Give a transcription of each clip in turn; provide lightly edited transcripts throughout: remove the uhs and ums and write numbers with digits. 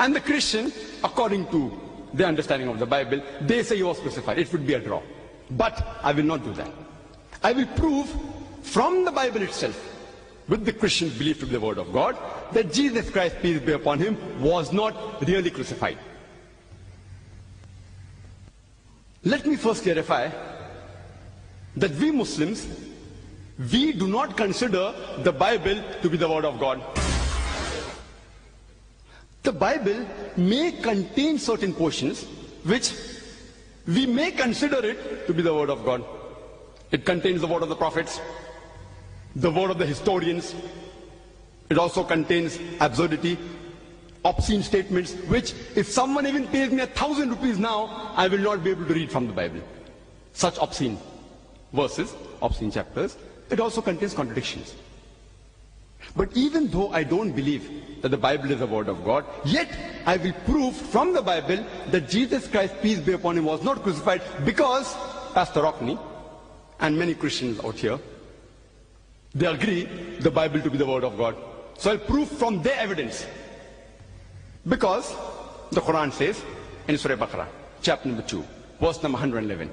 And the Christian, according to their understanding of the Bible, they say he was crucified. It would be a draw. But I will not do that. I will prove from the Bible itself, with the Christian belief to be the word of God, that Jesus Christ, peace be upon him, was not really crucified. Let me first clarify that we Muslims, we do not consider the Bible to be the word of God. The Bible may contain certain portions which we may consider it to be the word of God. It contains the word of the prophets, the word of the historians. It also contains absurdity, obscene statements, which if someone even pays me 1,000 rupees now, I will not be able to read from the Bible. Such obscene verses, obscene chapters. It also contains contradictions. But even though I don't believe that the Bible is the word of God, yet I will prove from the Bible that Jesus Christ, peace be upon him, was not crucified, because Pastor Rockney and many Christians out here, they agree the Bible to be the word of God. So I'll prove from their evidence. Because the Quran says in Surah Baqarah, chapter number 2, verse number 111,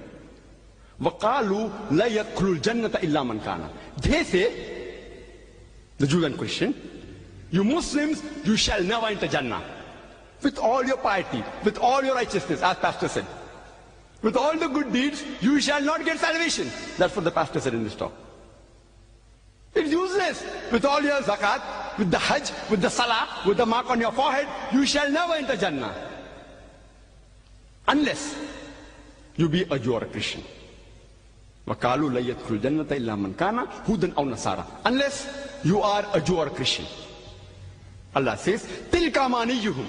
وَقَالُوا لَا يَدْخُلُ الْجَنَّةَ إِلَّا مَنْ كَانَ. They say, the Jew and Christian, you Muslims, you shall never enter Jannah. With all your piety, with all your righteousness, as Pastor said, with all the good deeds, you shall not get salvation. That's what the Pastor said in this talk. It's useless. With all your zakat, with the hajj, with the salah, with the mark on your forehead, you shall never enter Jannah. Unless you be a Jew or a Christian. وَقَالُوا لَا يَدْخُلُ الْجَنَّةَ إِلَّا مَنْ كَانَ هُودًا أَوْ نَصَارَى. Unless you are a Jew or a Christian. Allah says, تِلْكَ أَمَانِيُّهُمْ.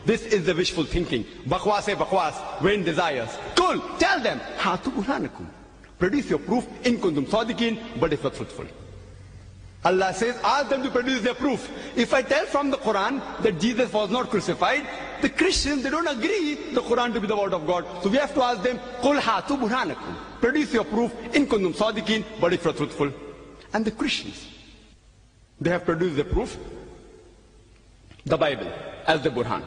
This is the wishful thinking. Bakwas, vain desires. Qul, tell them, هَاتُوا بُرْهَانَكُمْ. Produce your proof, in kuntum sadiqin, but if you're truthful. Allah says, ask them to produce their proof. If I tell from the Quran that Jesus was not crucified, the Christians, they don't agree the Quran to be the word of God. So we have to ask them, قُلْ هَاتُوا بُرْهَانَكُمْ. Produce your proof, in kuntum sadiqin, but if you're truthful. And the Christians, they have produced the proof, the Bible, as the Burhan.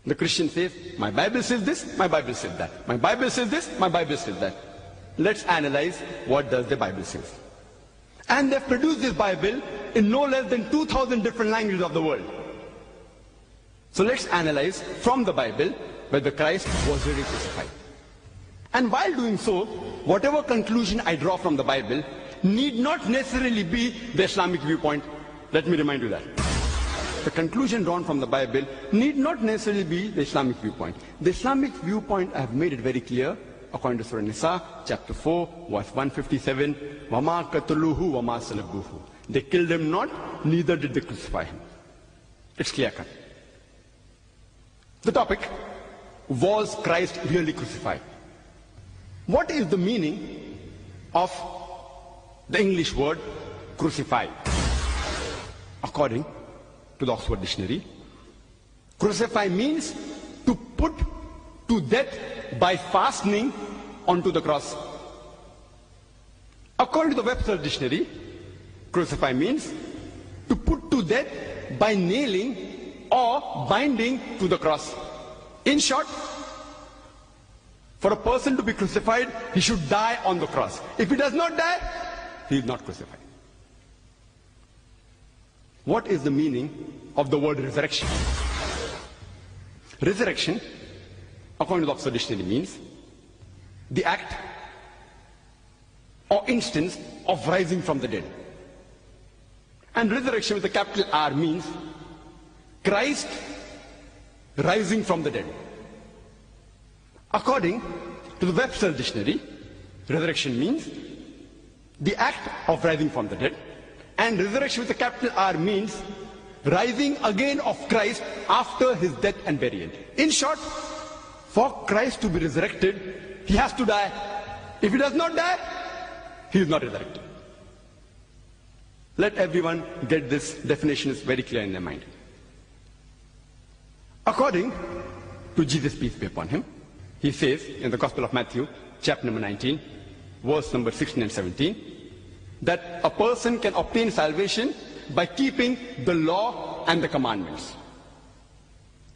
The Christian says, my Bible says this, my Bible says that. My Bible says this, my Bible says that. Let's analyze what does the Bible say. And they've produced this Bible in no less than 2,000 different languages of the world. So let's analyze from the Bible whether Christ was really crucified. And while doing so, whatever conclusion I draw from the Bible need not necessarily be the Islamic viewpoint. Let me remind you that. The conclusion drawn from the Bible need not necessarily be the Islamic viewpoint. The Islamic viewpoint, I have made it very clear, according to Surah Nisa, chapter 4, verse 157, وَمَا قَتَلُوهُ وَمَا صَلَبُوهُ. They killed him not, neither did they crucify him. It's clear cut. The topic, was Christ really crucified? What is the meaning of the English word crucified? According to the Oxford Dictionary, crucify means to put to death by fastening onto the cross. According to the Webster Dictionary, crucify means to put to death by nailing or binding to the cross. In short, for a person to be crucified, he should die on the cross. If he does not die, he is not crucified. What is the meaning of the word resurrection? Resurrection, according to the Oxford Dictionary, means the act or instance of rising from the dead. And resurrection with a capital R means Christ rising from the dead. According to the Webster Dictionary, resurrection means the act of rising from the dead. And resurrection with a capital R means rising again of Christ after his death and burial. In short, for Christ to be resurrected, he has to die. If he does not die, he is not resurrected. Let everyone get this definition, is very clear in their mind. According to Jesus, peace be upon him, he says in the Gospel of Matthew, chapter number 19, verse number 16 and 17, that a person can obtain salvation by keeping the law and the commandments.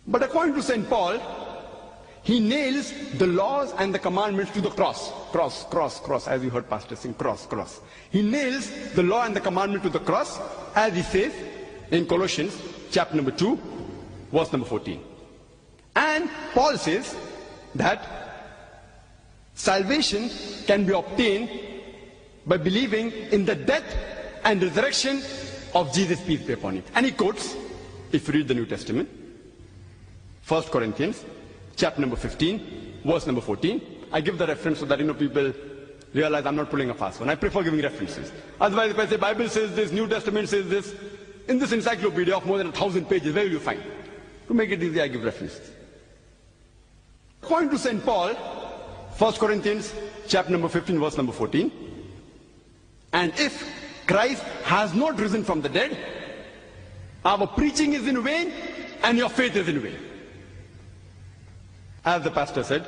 But according to St. Paul, he nails the laws and the commandments to the cross. Cross, cross, cross, as you heard Pastor sing, cross, cross. He nails the law and the commandment to the cross, as he says in Colossians chapter number 2, verse number 14. And Paul says that salvation can be obtained by believing in the death and resurrection of Jesus, peace be upon him. And he quotes, if you read the New Testament, 1 Corinthians chapter number 15, verse number 14. I give the reference so that people realize I'm not pulling a fast one. I prefer giving references. Otherwise, if I say Bible says this, New Testament says this, in this encyclopedia of more than 1,000 pages, where will you find? To make it easy, I give references. According to St. Paul, 1 Corinthians chapter number 15, verse number 14. And if Christ has not risen from the dead, our preaching is in vain and your faith is in vain. As the pastor said,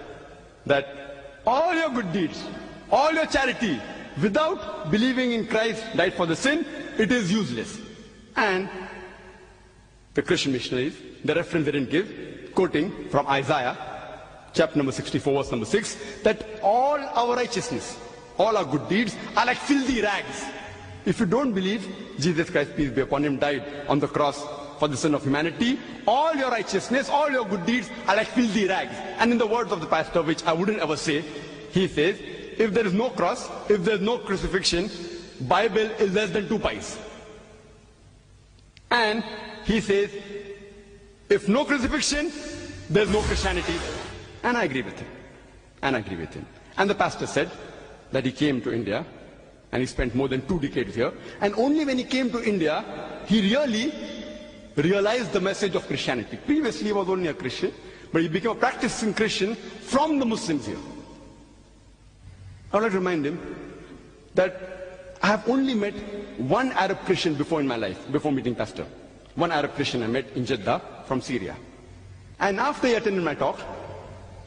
that all your good deeds, all your charity, without believing in Christ died for the sin, it is useless. And the Christian missionaries, the reference they didn't give, quoting from Isaiah, chapter number 64, verse number 6, that all our righteousness, all our good deeds are like filthy rags. If you don't believe Jesus Christ, peace be upon him, died on the cross for the sin of humanity, all your righteousness, all your good deeds are like filthy rags. And in the words of the pastor, which I wouldn't ever say, he says, if there is no cross, if there is no crucifixion, Bible is less than 2 pies. And he says, if no crucifixion, there is no Christianity. And I agree with him. And the pastor said that he came to India and he spent more than 2 decades here. And only when he came to India, he really realized the message of Christianity. Previously he was only a Christian, but he became a practicing Christian from the Muslims here. I would like to remind him that I have only met one Arab Christian before in my life, before meeting Pastor. One Arab Christian I met in Jeddah from Syria. And after he attended my talk,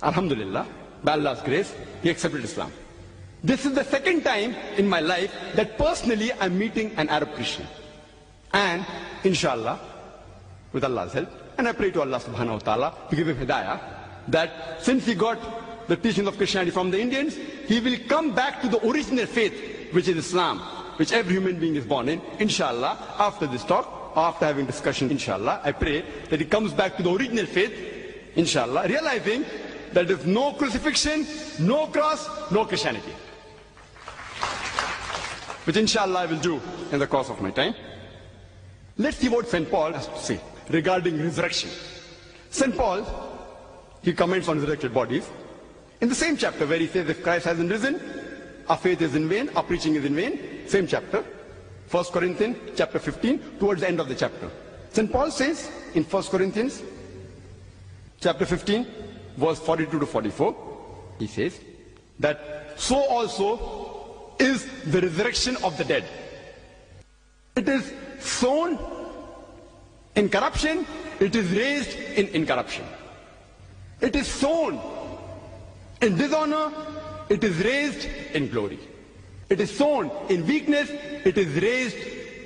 Alhamdulillah, by Allah's grace, he accepted Islam. This is the second time in my life that personally I'm meeting an Arab Christian. And inshallah, with Allah's help, and I pray to Allah subhanahu wa ta'ala to give him hidayah, that since he got the teachings of Christianity from the Indians, he will come back to the original faith, which is Islam, which every human being is born in. Inshallah, after this talk, after having discussion, inshallah, I pray that he comes back to the original faith, inshallah, realizing that there is no crucifixion, no cross, no Christianity. Which inshallah I will do in the course of my time. Let's see what St. Paul has to say regarding resurrection. St. Paul, he comments on resurrected bodies. In the same chapter where he says if Christ hasn't risen, our faith is in vain, our preaching is in vain. Same chapter, 1 Corinthians chapter 15, towards the end of the chapter. St. Paul says in 1 Corinthians chapter 15, verse 42 to 44, he says that so also is the resurrection of the dead. It is sown in corruption, it is raised in incorruption. It is sown in dishonor, it is raised in glory. It is sown in weakness, it is raised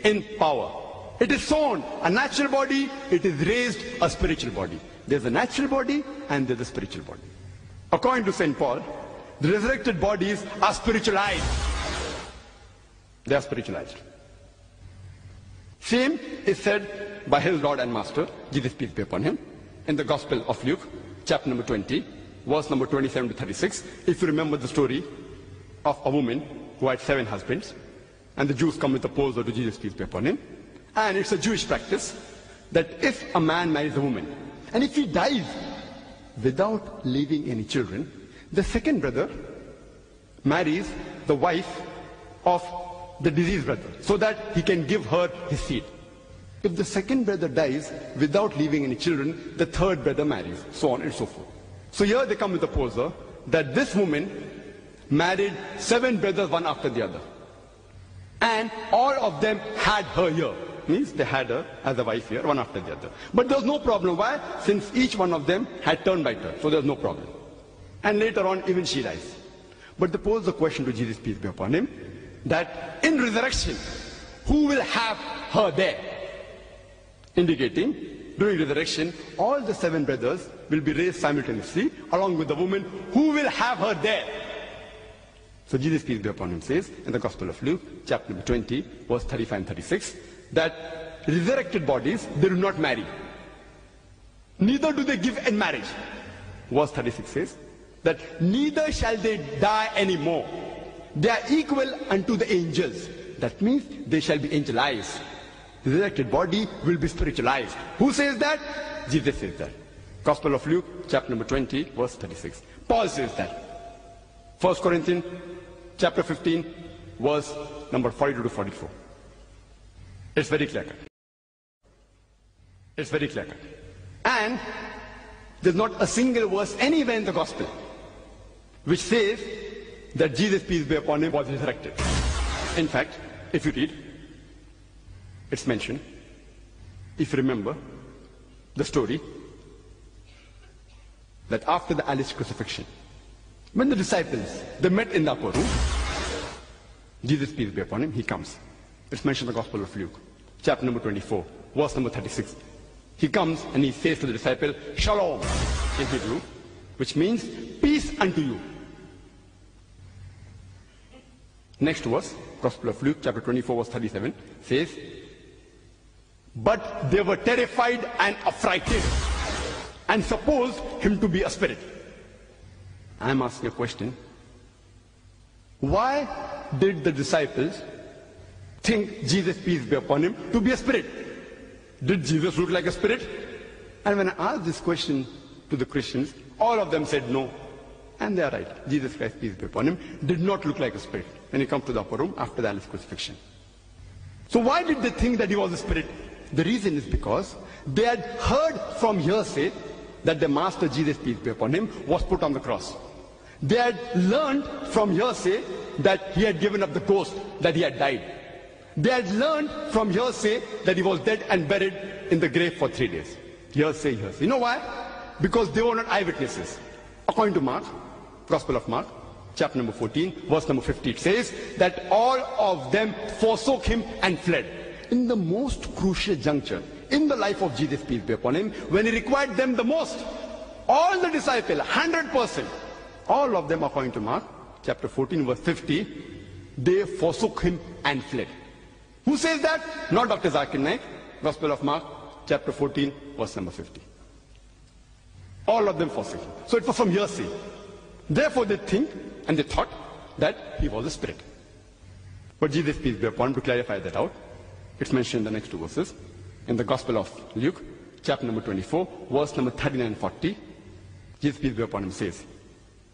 in power. It is sown a natural body, it is raised a spiritual body. There's a natural body and there's a spiritual body. According to St. Paul, the resurrected bodies are spiritualized. They are spiritualized. Same is said by his Lord and Master, Jesus peace be upon him, in the Gospel of Luke, chapter number 20, verse number 27 to 36. If you remember the story of a woman who had 7 husbands, and the Jews come with a poser to Jesus peace be upon him. And it's a Jewish practice that if a man marries a woman, and if he dies without leaving any children, the second brother marries the wife of the deceased brother, so that he can give her his seed. If the second brother dies without leaving any children, the third brother marries, so on and so forth. So here they come with a poser that this woman married 7 brothers, one after the other. And all of them had her here. Means they had her as a wife here, one after the other. But there was no problem. Why? Since each one of them had turn by turn. So there was no problem. And later on, even she dies. But they pose the question to Jesus, peace be upon him, that in resurrection, who will have her there? Indicating during resurrection, all the 7 brothers will be raised simultaneously, along with the woman who will have her there. So Jesus, peace be upon him, says in the Gospel of Luke, chapter number 20, verse 35 and 36, that resurrected bodies, they do not marry. Neither do they give in marriage. Verse 36 says that neither shall they die anymore. They are equal unto the angels. That means they shall be angelized. The resurrected body will be spiritualized. Who says that? Jesus says that. Gospel of Luke, chapter number 20, verse 36. Paul says that. 1 Corinthians, chapter 15, verse number 42 to 44. It's very clear cut. It's very clear cut. And there's not a single verse anywhere in the gospel which says that Jesus, peace be upon him, was resurrected. In fact, if you read, it's mentioned, if you remember the story, that after the alleged crucifixion, when the disciples, they met in the upper room, Jesus, peace be upon him, he comes. It's mentioned in the Gospel of Luke, chapter number 24, verse number 36. He comes and he says to the disciple, Shalom, in Hebrew, which means peace unto you. Next verse, Gospel of Luke, chapter 24, verse 37, says, but they were terrified and affrighted and supposed him to be a spirit. I am asking a question. Why did the disciples think Jesus, peace be upon him, to be a spirit? Did Jesus look like a spirit? And when I asked this question to the Christians, all of them said no. And they are right. Jesus Christ, peace be upon him, did not look like a spirit when he comes to the upper room after the alleged crucifixion. So why did they think that he was a spirit? The reason is because they had heard from hearsay that the Master Jesus, peace be upon him, was put on the cross. They had learned from hearsay that he had given up the ghost, that he had died. They had learned from hearsay that he was dead and buried in the grave for 3 days. Hearsay, hearsay. You know why? Because they were not eyewitnesses. According to Mark, Gospel of Mark, chapter number 14, verse number 50, it says that all of them forsook him and fled. In the most crucial juncture in the life of Jesus, peace be upon him, when he required them the most, all the disciples, 100%, all of them, according to Mark, chapter 14, verse 50, they forsook him and fled. Who says that? Not Dr. Zakir Naik, Gospel of Mark, chapter 14, verse number 50. All of them forsook him. So it was from hearsay. Therefore they think and they thought that he was a spirit. But Jesus, peace be upon him, to clarify that out, it's mentioned in the next 2 verses. In the Gospel of Luke, chapter number 24, verse number 39 and 40, Jesus, peace be upon him, says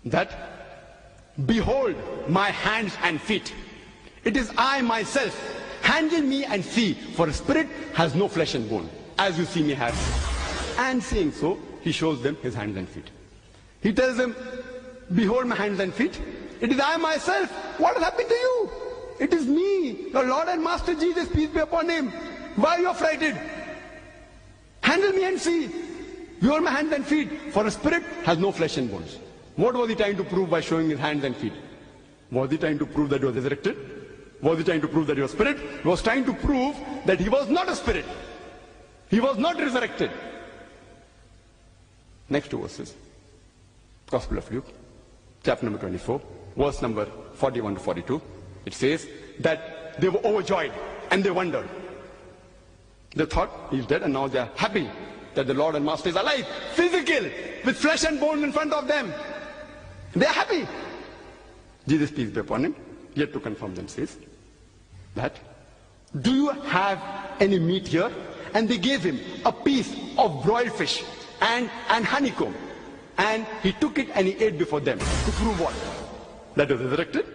that, behold my hands and feet. It is I myself. Handle me and see, for a spirit has no flesh and bone, as you see me have. And saying so, he shows them his hands and feet. He tells them, behold my hands and feet. It is I myself. What has happened to you? It is me, your Lord and Master Jesus, peace be upon him. Why are you affrighted? Handle me and see. Behold my hands and feet, for a spirit has no flesh and bones. What was he trying to prove by showing his hands and feet? Was he trying to prove that he was resurrected? Was he trying to prove that he was a spirit? He was trying to prove that he was not a spirit. He was not resurrected. Next 2 verses. Gospel of Luke, chapter number 24, verse number 41 to 42. It says that they were overjoyed and they wondered. They thought he's dead, and now they are happy that the Lord and Master is alive, physical, with flesh and bone in front of them. They are happy. Jesus, peace be upon him, yet to confirm them, says that, do you have any meat here? And they gave him a piece of broiled fish and honeycomb. And he took it and he ate before them. To prove what? That he was resurrected.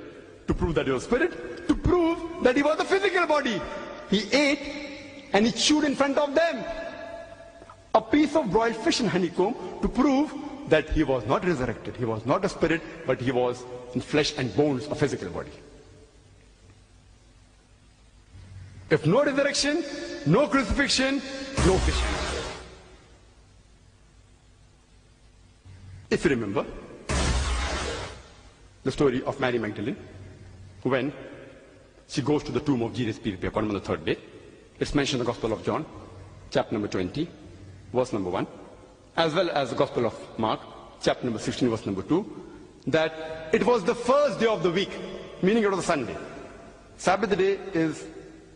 To prove that he was spirit. To prove that he was a physical body. He ate and he chewed in front of them. A piece of broiled fish and honeycomb to prove that he was not resurrected. He was not a spirit, but he was in flesh and bones, a physical body. If no resurrection, no crucifixion, no Christianity. If you remember the story of Mary Magdalene, when she goes to the tomb of Jesus, peace be upon him, on the 3rd day, it's mentioned in the Gospel of John, chapter number 20, verse number 1, as well as the Gospel of Mark, chapter number 16, verse number 2, that it was the first day of the week, meaning it was a Sunday. Sabbath day is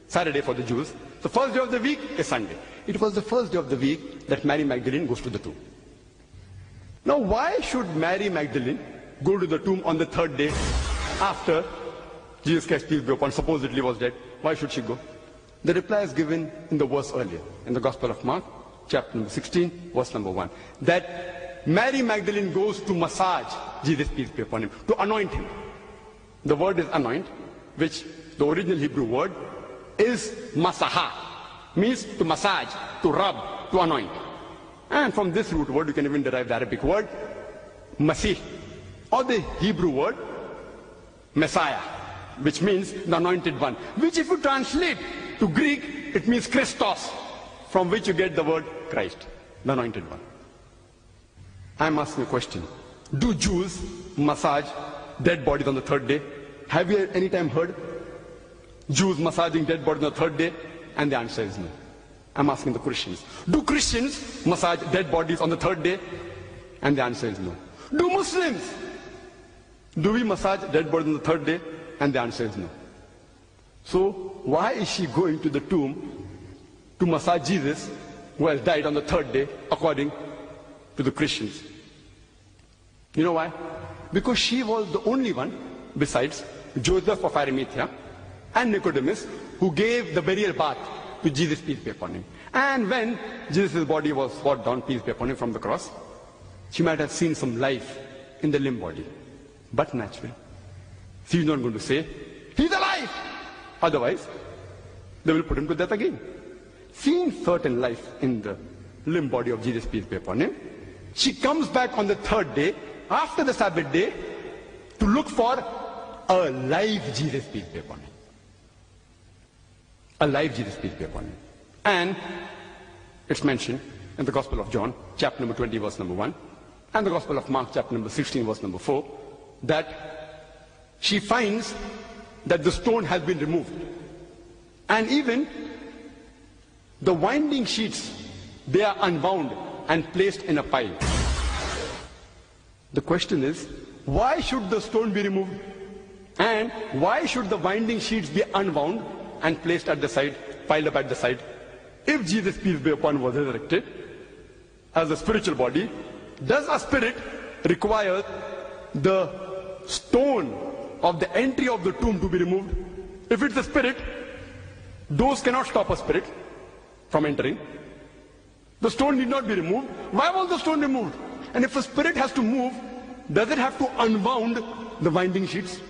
Saturday for the Jews. The first day of the week is Sunday. It was the first day of the week that Mary Magdalene goes to the tomb. Now, why should Mary Magdalene go to the tomb on the third day after Jesus Christ, peace be upon him, supposedly was dead? Why should she go? The reply is given in the verse earlier, in the Gospel of Mark, chapter number 16, verse number 1, that Mary Magdalene goes to massage Jesus, peace be upon him, to anoint him. The word is anoint, which the original Hebrew word is masaha, means to massage, to rub, to anoint. And from this root word you can even derive the Arabic word masih, or the Hebrew word Messiah, which means the anointed one, which if you translate to Greek, it means Christos, from which you get the word Christ, the anointed one. I'm asking a question. Do Jews massage dead bodies on the third day? Have you any time heard Jews massaging dead bodies on the third day? And the answer is no. I'm asking the Christians. Do Christians massage dead bodies on the third day? And the answer is no. Do Muslims? Do we massage dead bodies on the third day? And the answer is no. So why is she going to the tomb to massage Jesus, who has died on the third day, according to the Christians? You know why? Because she was the only one, besides Joseph of Arimathea and Nicodemus, who gave the burial bath to Jesus, peace be upon him. And when Jesus' body was brought down, peace be upon him, from the cross, she might have seen some life in the limb body, but natural. She's not going to say, he's alive! Otherwise, they will put him to death again. Seeing certain life in the limb body of Jesus, peace be upon him, she comes back on the third day, after the Sabbath day, to look for a live Jesus, peace be upon him. A live Jesus, peace be upon him. And it's mentioned in the Gospel of John, chapter number 20, verse number 1, and the Gospel of Mark, chapter number 16, verse number 4, that she finds that the stone has been removed. And even the winding sheets, they are unbound and placed in a pile. The question is, why should the stone be removed? And why should the winding sheets be unwound and placed at the side, piled up at the side? If Jesus, peace be upon him, was resurrected as a spiritual body, does a spirit require the stone of the entry of the tomb to be removed? If it's a spirit, those cannot stop a spirit from entering. The stone need not be removed. Why was the stone removed? And if a spirit has to move, does it have to unwound the winding sheets?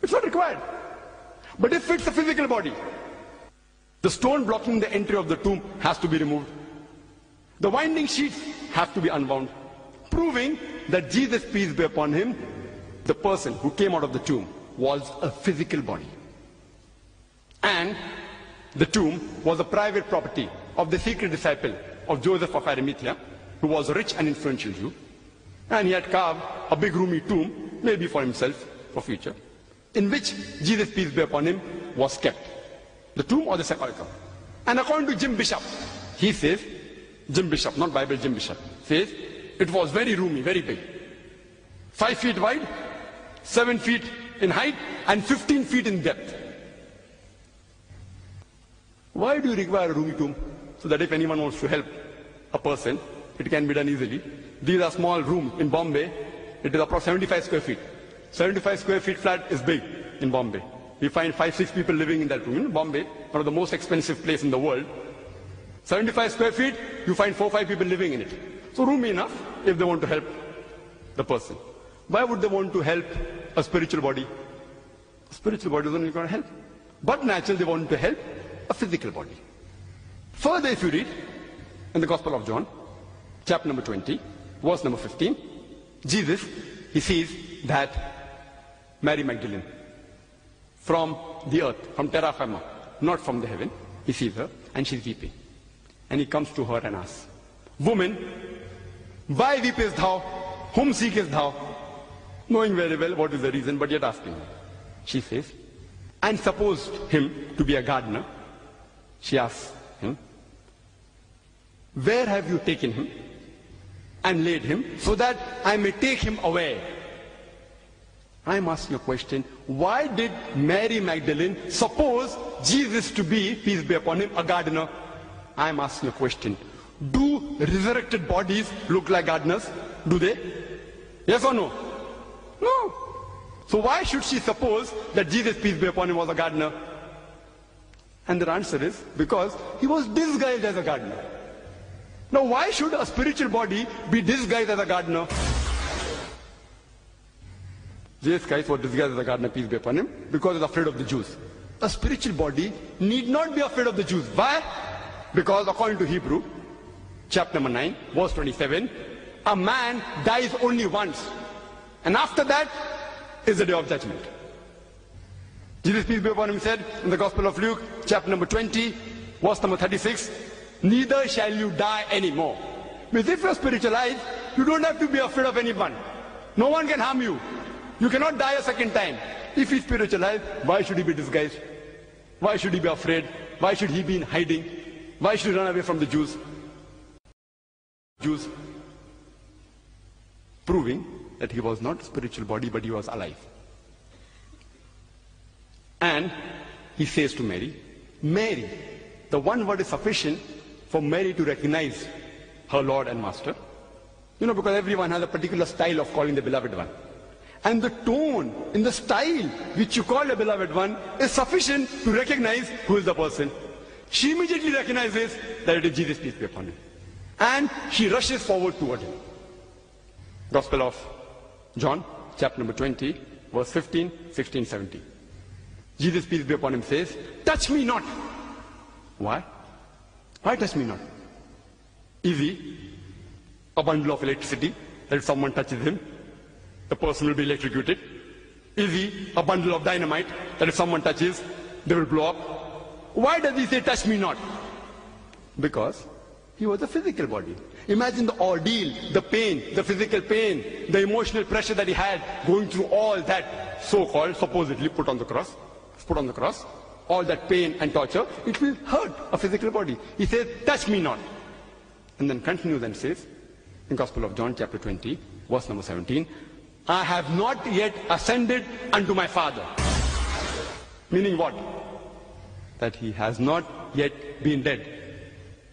It's not required. But if it's a physical body, the stone blocking the entry of the tomb has to be removed. The winding sheets have to be unwound, proving that Jesus, peace be upon him, the person who came out of the tomb, was a physical body. And the tomb was a private property of the secret disciple of Joseph of Arimathea, who was a rich and influential Jew. And he had carved a big roomy tomb, maybe for himself, for future, in which Jesus, peace be upon him, was kept. The tomb or the sepulchre. And according to Jim Bishop, he says, Jim Bishop, not Bible, Jim Bishop, says, it was very roomy, very big. 5 feet wide, 7 feet in height, and 15 feet in depth. Why do you require a roomy tomb? So that if anyone wants to help a person, it can be done easily. These are small rooms in Bombay. It is approximately 75 square feet. 75 square feet flat is big in Bombay. We find 5-6 people living in that room. In Bombay, one of the most expensive places in the world. 75 square feet, you find 4-5 people living in it. So roomy enough if they want to help the person. Why would they want to help a spiritual body? A spiritual body doesn't require help. But naturally they want to help a physical body. Further, if you read in the Gospel of John, chapter number 20, verse number 15, Jesus, he sees that Mary Magdalene, from the earth, from terra firma, not from the heaven, he sees her and she's weeping. And he comes to her and asks, "Woman, why weepest thou? Whom seekest thou?" Knowing very well what is the reason, but yet asking her. She says, and supposed him to be a gardener, she asks him, where have you taken him and laid him, so that I may take him away? I'm asking a question. Why did Mary Magdalene suppose Jesus to be, peace be upon him, a gardener? I'm asking a question. Do resurrected bodies look like gardeners? Do they? Yes or no? No. So why should she suppose that Jesus, peace be upon him, was a gardener? And the answer is because he was disguised as a gardener. Now why should a spiritual body be disguised as a gardener? Jesus Christ was disguised as a gardener, peace be upon him, because he was afraid of the Jews. A spiritual body need not be afraid of the Jews. Why? Because according to Hebrew, chapter number 9, verse 27, a man dies only once. And after that is the day of judgment. Jesus, peace be upon him, said in the Gospel of Luke, chapter number 20, verse number 36, neither shall you die anymore. Because if you're spiritualized, you don't have to be afraid of anyone. No one can harm you. You cannot die a second time. If he's spiritualized, why should he be disguised? Why should he be afraid? Why should he be in hiding? Why should he run away from the Jews? Proving that he was not a spiritual body, but he was alive. And he says to Mary, Mary, the one word is sufficient for Mary to recognize her Lord and Master. You know, because everyone has a particular style of calling the beloved one. And the tone, in the style which you call the beloved one, is sufficient to recognize who is the person. She immediately recognizes that it is Jesus, peace be upon him. And she rushes forward toward him. Gospel of John, chapter number 20, verse 15, 16, 17. Jesus, peace be upon him, says, touch me not. Why? Why touch me not? Is he a bundle of electricity that if someone touches him, the person will be electrocuted? Is he a bundle of dynamite that if someone touches, they will blow up? Why does he say, touch me not? Because he was a physical body. Imagine the ordeal, the pain, the physical pain, the emotional pressure that he had going through all that so-called, supposedly put on the cross, all that pain and torture. It will hurt a physical body. He says, touch me not. And then continues and says, in Gospel of John, chapter 20, verse number 17, I have not yet ascended unto my Father. Meaning what? That he has not yet been dead.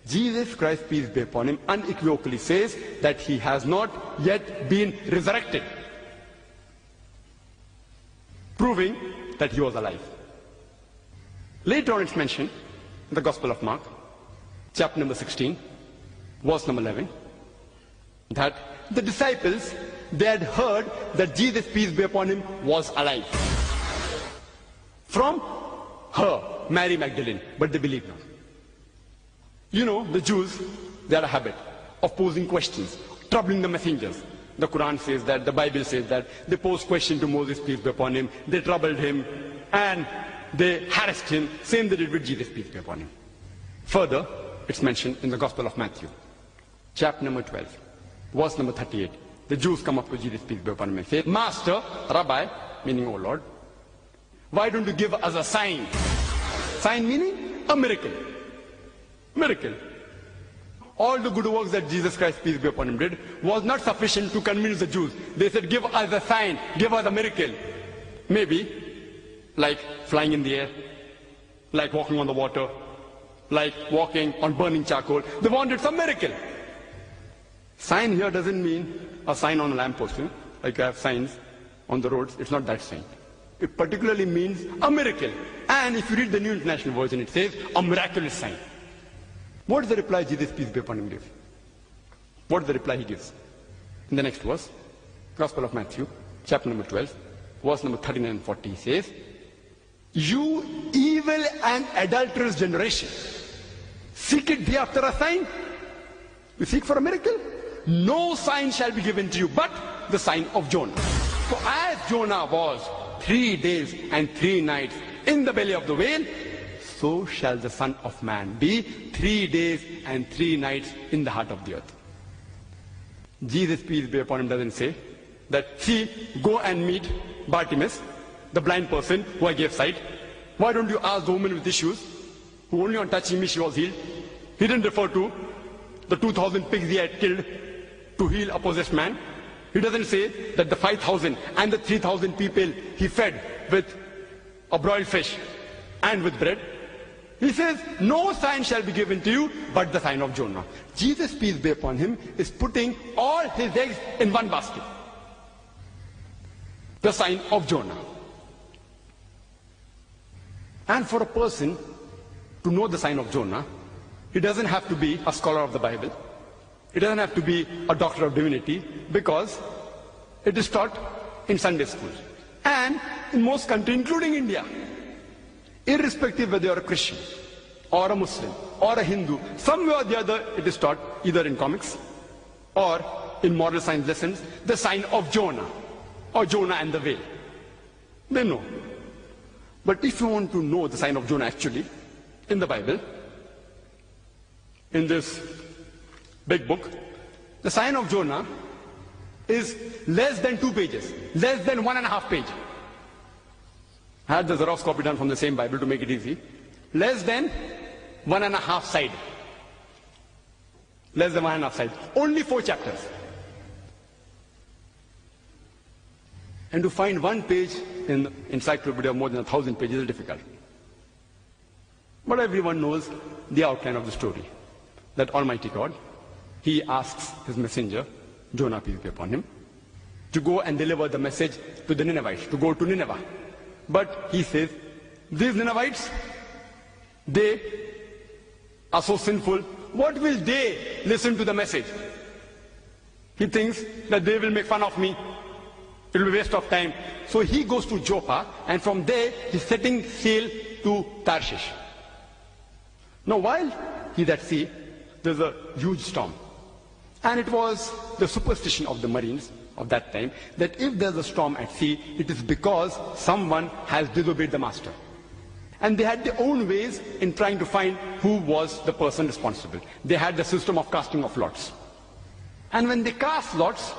Jesus Christ, peace be upon him, unequivocally says that he has not yet been resurrected. Proving that he was alive. Later on it's mentioned in the Gospel of Mark, chapter number 16, verse number 11, that the disciples, they had heard that Jesus, peace be upon him, was alive. From her, Mary Magdalene, but they believed not. You know, the Jews, they had a habit of posing questions, troubling the messengers. The Quran says that, the Bible says that, they posed questions to Moses, peace be upon him, they troubled him, and they harassed him, same they did with Jesus, peace be upon him. Further, it's mentioned in the Gospel of Matthew, chapter number 12, verse number 38. The Jews come up to Jesus, peace be upon him, and say, Master, Rabbi, meaning, O Lord, why don't you give us a sign? Sign meaning a miracle. Miracle. All the good works that Jesus Christ, peace be upon him, did was not sufficient to convince the Jews. They said, give us a sign, give us a miracle. Maybe like flying in the air, like walking on the water, like walking on burning charcoal. They wanted some miracle. Sign here doesn't mean a sign on a lamppost. Like you have signs on the roads, it's not that sign. It particularly means a miracle. And if you read the New International Version, it says a miraculous sign. What is the reply Jesus, peace be upon him, gives? What is the reply he gives? In the next verse, Gospel of Matthew, chapter number 12, verse number 39 and 40, he says, you evil and adulterous generation, seek it thee after a sign? You seek for a miracle? No sign shall be given to you but the sign of Jonah. For as Jonah was 3 days and 3 nights in the belly of the whale, so shall the Son of Man be 3 days and 3 nights in the heart of the earth. Jesus, peace be upon him, doesn't say that, see, go and meet Bartimaeus, the blind person who I gave sight. Why don't you ask the woman with issues, who only on touching me she was healed? He didn't refer to the 2,000 pigs he had killed to heal a possessed man. He doesn't say that the 5,000 and the 3,000 people he fed with a broiled fish and with bread. He says, no sign shall be given to you but the sign of Jonah. Jesus, peace be upon him, is putting all his eggs in one basket. The sign of Jonah. And for a person to know the sign of Jonah, he doesn't have to be a scholar of the Bible. He doesn't have to be a doctor of divinity, because it is taught in Sunday school. And in most countries, including India, irrespective whether you're a Christian or a Muslim or a Hindu, somewhere or the other it is taught, either in comics or in moral science lessons, the sign of Jonah or Jonah and the whale. They know. But if you want to know the sign of Jonah actually, in the Bible, in this big book, the sign of Jonah is less than 2 pages, less than 1.5 pages. I had the Xerox copy done from the same Bible to make it easy. Less than 1.5 side. Less than 1.5 side. Only 4 chapters. And to find 1 page in the encyclopedia more than 1,000 pages is difficult. But everyone knows the outline of the story. That Almighty God, He asks His messenger, Jonah, peace be upon him, to go and deliver the message to the Ninevites, to go to Nineveh. But he says, these Ninevites, they are so sinful, what will they listen to the message? He thinks that they will make fun of me. It will be a waste of time. So he goes to Joppa, and from there he's setting sail to Tarshish. Now while he's at sea, there's a huge storm. And it was the superstition of the Marines of that time that if there's a storm at sea, it is because someone has disobeyed the master. And they had their own ways in trying to find who was the person responsible. They had the system of casting of lots. And when they cast lots,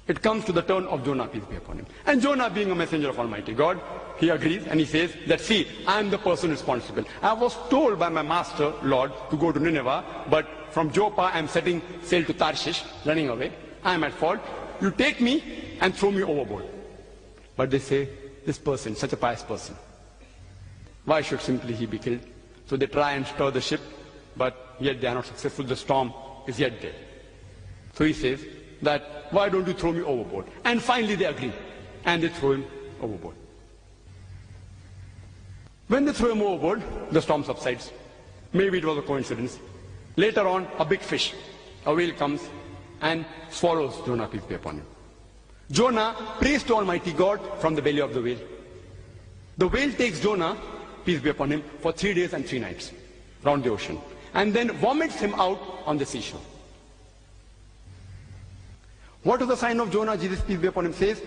it comes to the turn of Jonah, peace be upon him. And Jonah, being a messenger of Almighty God, he agrees and he says that, see, I am the person responsible. I was told by my master, Lord, to go to Nineveh, but from Joppa I am setting sail to Tarshish, running away. I am at fault. You take me and throw me overboard. But they say, this person, such a pious person, why should simply he be killed? So they try and stir the ship, but yet they are not successful. The storm is yet there. So he says that, why don't you throw me overboard? And finally they agree, and they throw him overboard. When they throw him overboard, the storm subsides. Maybe it was a coincidence. Later on, a big fish, a whale, comes and swallows Jonah, peace be upon him. Jonah prays to Almighty God from the belly of the whale. The whale takes Jonah, peace be upon him, for 3 days and 3 nights round the ocean, and then vomits him out on the seashore. What is the sign of Jonah? Jesus, peace be upon him, says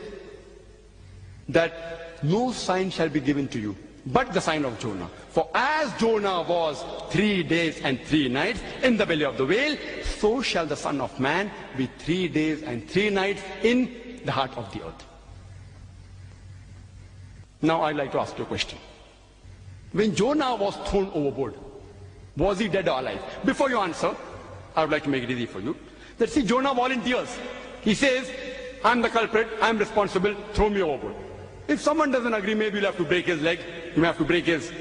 that no sign shall be given to you but the sign of Jonah. For as Jonah was 3 days and 3 nights in the belly of the whale, so shall the Son of Man be 3 days and 3 nights in the heart of the earth. Now I'd like to ask you a question. When Jonah was thrown overboard, was he dead or alive? Before you answer, I would like to make it easy for you. That, see, Jonah volunteers. He says, I'm the culprit, I'm responsible, throw me overboard. If someone doesn't agree, maybe you'll have to break his leg, you may have to break his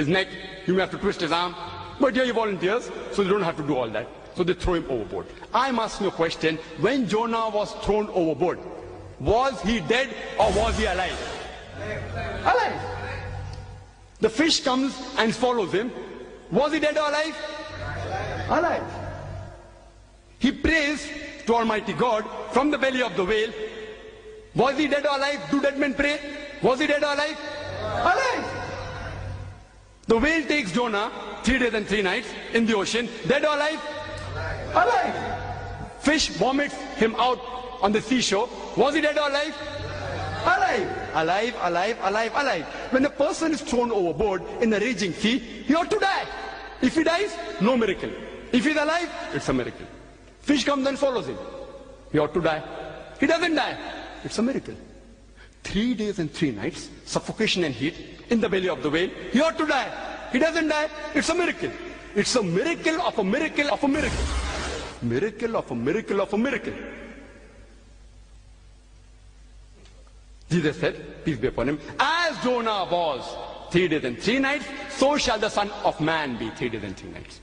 neck, you may have to twist his arm. But here he volunteers, so they don't have to do all that. So they throw him overboard. I'm asking you a question. When Jonah was thrown overboard, was he dead or was he alive? Alive. The fish comes and swallows him. Was he dead or alive? Alive. He prays to Almighty God from the belly of the whale. Was he dead or alive? Do dead men pray? Was he dead or alive? Alive. The whale takes Jonah 3 days and 3 nights in the ocean. Dead or alive? Alive. Fish vomits him out on the seashore. Was he dead or alive? Alive. Alive, alive, alive, alive. When a person is thrown overboard in a raging sea, he ought to die. If he dies, no miracle. If he's alive, it's a miracle. Fish comes and follows him. He ought to die. He doesn't die. It's a miracle. 3 days and 3 nights, suffocation and heat, in the belly of the whale. He ought to die. He doesn't die. It's a miracle. It's a miracle of a miracle of a miracle. Miracle of a miracle of a miracle. Jesus said, peace be upon him, as Jonah was 3 days and 3 nights, so shall the Son of Man be 3 days and 3 nights.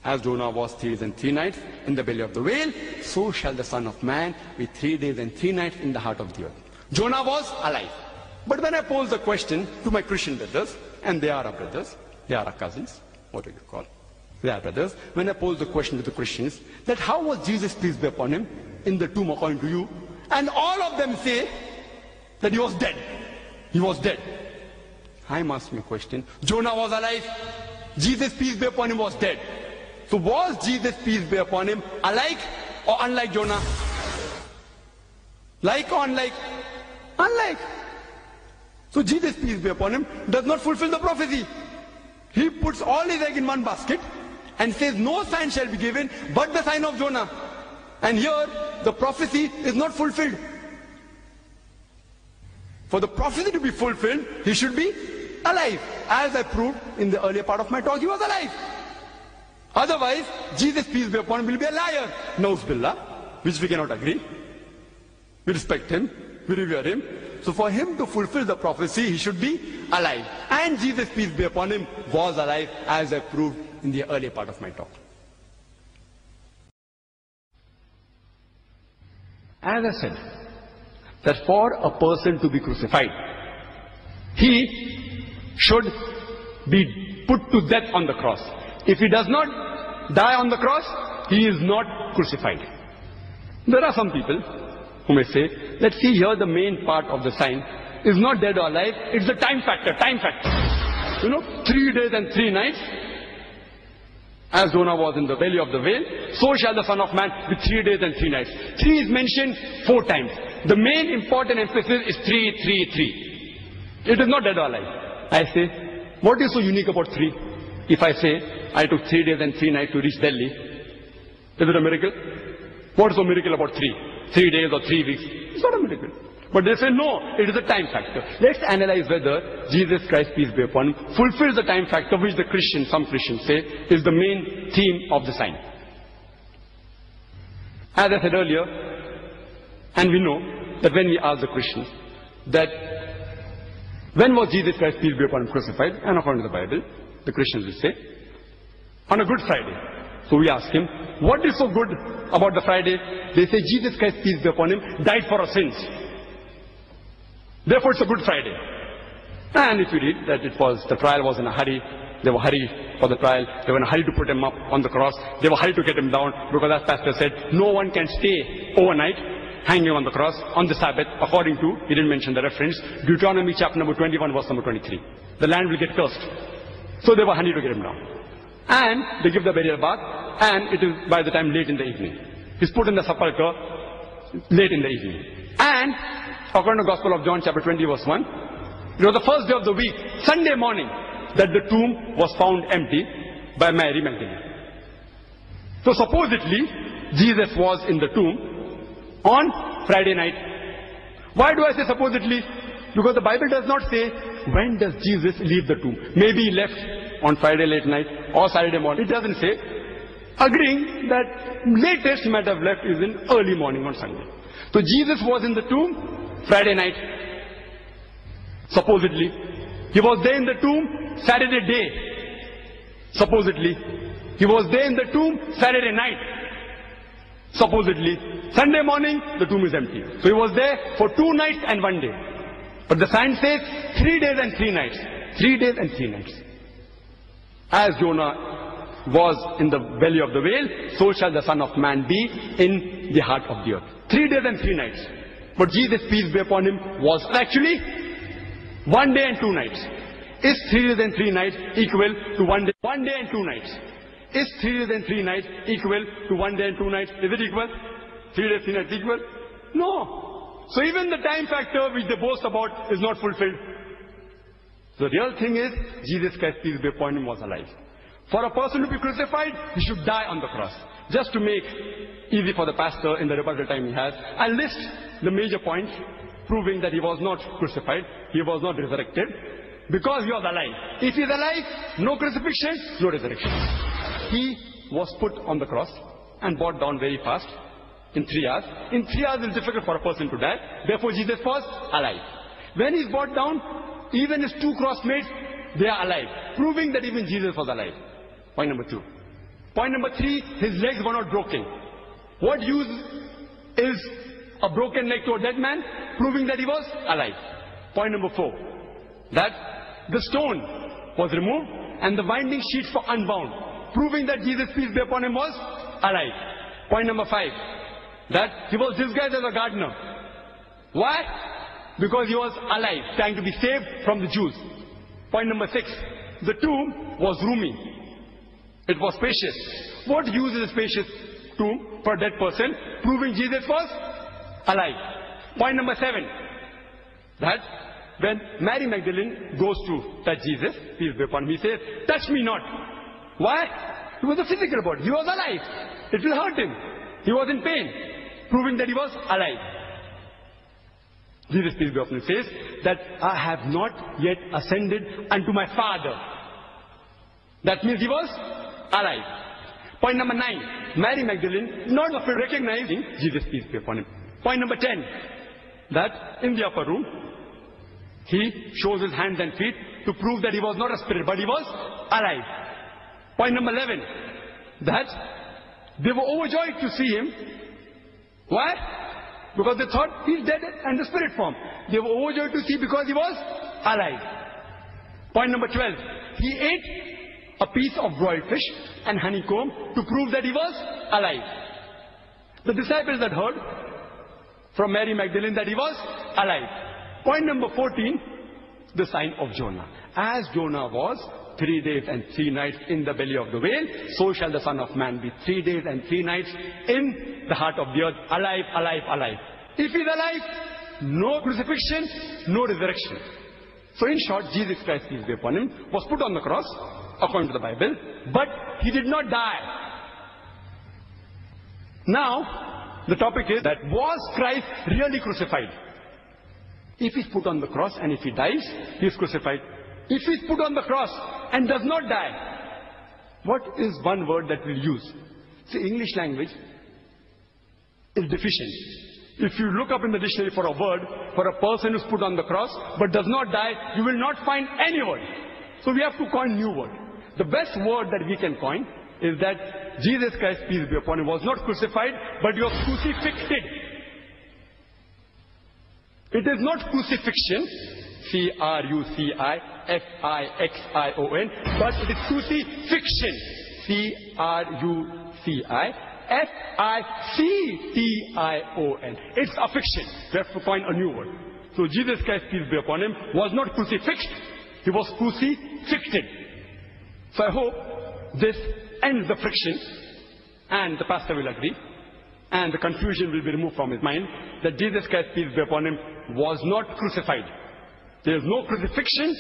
As Jonah was 3 days and 3 nights in the belly of the whale, so shall the Son of Man be 3 days and 3 nights in the heart of the earth. Jonah was alive. But when I pose the question to my Christian brothers, and they are our brothers, they are our cousins, what do you call? They are brothers. When I pose the question to the Christians, that how was Jesus, peace be upon him, in the tomb according to you? And all of them say that he was dead. He was dead. I'm asking a question. Jonah was alive. Jesus, peace be upon him, was dead. So was Jesus, peace be upon him, alike or unlike Jonah? Like or unlike? Unlike. So Jesus, peace be upon him, does not fulfill the prophecy. He puts all his egg in one basket and says no sign shall be given but the sign of Jonah. And here the prophecy is not fulfilled. For the prophecy to be fulfilled, he should be alive. As I proved in the earlier part of my talk, he was alive. Otherwise, Jesus, peace be upon him, will be a liar. Nauz billah, which we cannot agree. We respect him, we revere him. So for him to fulfill the prophecy, he should be alive. And Jesus, peace be upon him, was alive, as I proved in the earlier part of my talk. As I said, that for a person to be crucified, he should be put to death on the cross. If he does not die on the cross, he is not crucified. There are some people who may say, let's see here the main part of the sign is not dead or alive, it's the time factor, time factor. 3 days and 3 nights, as Jonah was in the belly of the whale, so shall the Son of Man be 3 days and 3 nights. 3 is mentioned 4 times. The main important emphasis is 3, 3, 3. It is not dead or alive. I say, what is so unique about 3? If I say, I took 3 days and 3 nights to reach Delhi, is it a miracle? What is so miracle about 3? 3 days or 3 weeks? It's not a miracle. But they say, no, it is a time factor. Let's analyze whether Jesus Christ, peace be upon him, fulfills the time factor, which the Christians, some Christians say, is the main theme of the sign. As I said earlier, and we know that when we ask the Christians that when was Jesus Christ, peace be upon him, crucified, and according to the Bible, the Christians will say, on a Good Friday. So we ask him, what is so good about the Friday? They say, Jesus Christ, peace be upon him, died for our sins. Therefore it's a Good Friday. And if you read that the trial was in a hurry, they were hurried for the trial, they were in a hurry to put him up on the cross, they were hurried to get him down, because as Pastor said, no one can stay overnight hanging on the cross on the Sabbath, according to, he didn't mention the reference, Deuteronomy chapter number 21, verse number 23. The land will get cursed. So they were hurried to get him down. And they give the burial bath, and it is by the time late in the evening. He's put in the sepulchre late in the evening. And according to the Gospel of John chapter 20 verse 1, it was the first day of the week, Sunday morning, that the tomb was found empty by Mary Magdalene. So supposedly, Jesus was in the tomb on Friday night. Why do I say supposedly? Because the Bible does not say, when does Jesus leave the tomb? Maybe he left on Friday late night or Saturday morning. It doesn't say. Agreeing that latest he might have left is in early morning on Sunday. So Jesus was in the tomb Friday night. Supposedly. He was there in the tomb Saturday day. Supposedly. He was there in the tomb Saturday night. Supposedly. Sunday morning, the tomb is empty. So he was there for 2 nights and 1 day. But the sign says 3 days and 3 nights. 3 days and 3 nights. As Jonah was in the belly of the whale, so shall the Son of Man be in the heart of the earth. 3 days and 3 nights. But Jesus, peace be upon him, was actually 1 day and 2 nights. Is 3 days and 3 nights equal to 1 day? 1 day and 2 nights. Is 3 days and 3 nights equal to 1 day and 2 nights? Is it equal? 3 days, 3 nights equal? No. So even the time factor which they boast about is not fulfilled. The real thing is, Jesus Christ, peace be upon him, was alive. For a person to be crucified, he should die on the cross. Just to make easy for the pastor in the rebuttal time he has, I'll list the major points proving that he was not crucified, he was not resurrected, because he was alive. If he is alive, no crucifixion, no resurrection. he was put on the cross and brought down very fast in 3 hours. In 3 hours it is difficult for a person to die. Therefore Jesus was alive. When he is brought down, even his 2 crossmates, they are alive, proving that even Jesus was alive. Point number 2. Point number 3, his legs were not broken. What use is a broken leg to a dead man? Proving that he was alive. Point number 4, that the stone was removed and the winding sheets were unbound, proving that Jesus, peace be upon him, was alive. Point number 5, that he was disguised as a gardener. Why? Because he was alive, trying to be saved from the Jews. Point number 6, the tomb was roomy. It was spacious. What use is a spacious tomb for a dead person? Proving Jesus was alive. Point number 7, that when Mary Magdalene goes to touch Jesus, peace be upon him, he says, touch me not. Why? He was a physical body. He was alive. It will hurt him. He was in pain, proving that he was alive. Jesus, peace be upon him, says that I have not yet ascended unto my Father. That means he was alive. Point number 9, Mary Magdalene not recognizing Jesus, peace be upon him. Point number 10, that in the upper room, he shows his hands and feet to prove that he was not a spirit, but he was alive. Point number 11, that they were overjoyed to see him. Why? Because they thought he's dead and the spirit form. They were overjoyed to see because he was alive. Point number 12, he ate a piece of broiled fish and honeycomb to prove that he was alive. The disciples had heard from Mary Magdalene that he was alive. Point number 14, the sign of Jonah. As Jonah was 3 days and 3 nights in the belly of the whale, so shall the Son of Man be 3 days and 3 nights in the heart of the earth, alive, alive, alive. If he is alive, no crucifixion, no resurrection. So in short, Jesus Christ, peace be upon him, was put on the cross, according to the Bible, but he did not die. Now, the topic is that was Christ really crucified? If he's put on the cross and if he dies, he is crucified. If he's put on the cross and does not die, what is one word that we'll use? See, English language is deficient. If you look up in the dictionary for a word, for a person who's put on the cross but does not die, you will not find any word. So we have to coin new word. The best word that we can coin is that Jesus Christ, peace be upon him, was not crucified, but he was crucifixed. It is not crucifixion, C-R-U-C-I-F-I-X-I-O-N, but it is crucifixion, C-R-U-C-I-F-I-C-T-I-O-N. It's a fiction. We have to find a new word. So Jesus Christ, peace be upon him, was not crucifixed, he was crucifixed. So I hope this ends the friction, and the pastor will agree, and the confusion will be removed from his mind, that Jesus Christ, peace be upon him, was not crucified. There is no crucifixion,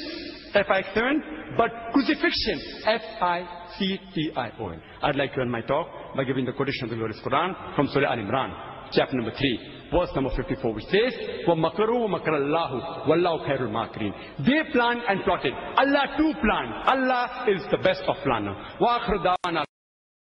F-I-X-7, but crucifixion, F-I-C-T-I-O-N. I'd like to end my talk by giving the quotation of the glorious Quran from Surah Al-Imran, chapter number 3, verse number 54, which says, وَمَكَرُوا وَمَكَرَ اللَّهُ وَاللَّهُ خَيْرُ الْمَاكِرِينَ. They planned and plotted. Allah too planned. Allah is the best of planner. وَآخِرُ دَعْوَانَا